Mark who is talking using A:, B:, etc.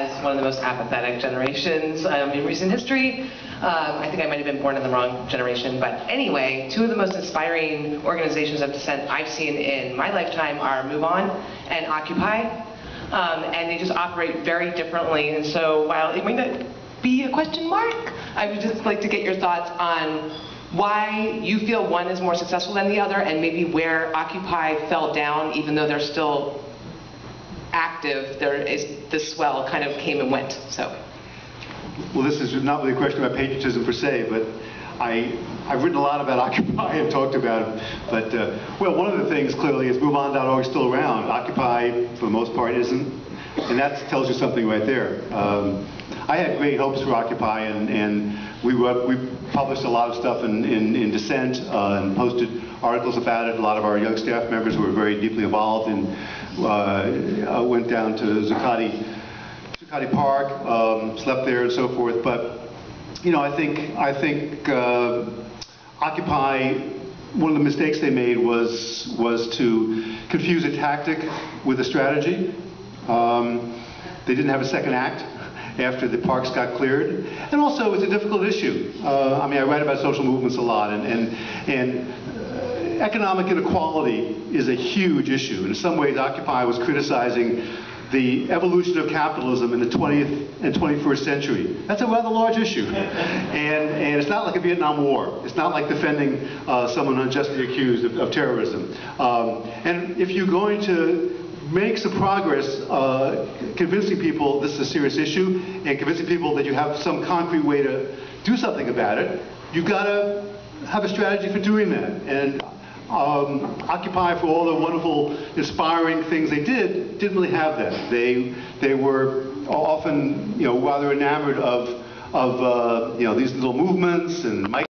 A: as one of the most apathetic generations in recent history. I think I might have been born in the wrong generation, but anyway, two of the most inspiring organizations of dissent I've seen in my lifetime are Move On and Occupy, and they just operate very differently. And so while it might not be a question mark, I would just like to get your thoughts on why you feel one is more successful than the other, and maybe where Occupy fell down, even though they're still active. There is the swell kind of came and went. So,
B: well, this is not really a question about patriotism per se, but I've written a lot about Occupy and talked about it. But well, one of the things clearly is MoveOn.org is still around. Occupy, for the most part, isn't, and that tells you something right there. I had great hopes for Occupy, and we published a lot of stuff in Dissent and posted articles about it. A lot of our young staff members who were very deeply involved and went down to Zuccotti Park, slept there and so forth. But you know, I think Occupy, one of the mistakes they made was to confuse a tactic with a strategy. They didn't have a second act after the parks got cleared. And also, it's a difficult issue. I mean, I write about social movements a lot, and economic inequality is a huge issue. And in some ways, Occupy was criticizing the evolution of capitalism in the 20th and 21st century. That's a rather large issue. And it's not like a Vietnam War. It's not like defending someone unjustly accused of terrorism. And if you're going to make some progress convincing people this is a serious issue and convincing people that you have some concrete way to do something about it, you've got to have a strategy for doing that. And Occupy, for all the wonderful, inspiring things they did, didn't really have that. They were often, you know, rather enamored of you know, these little movements and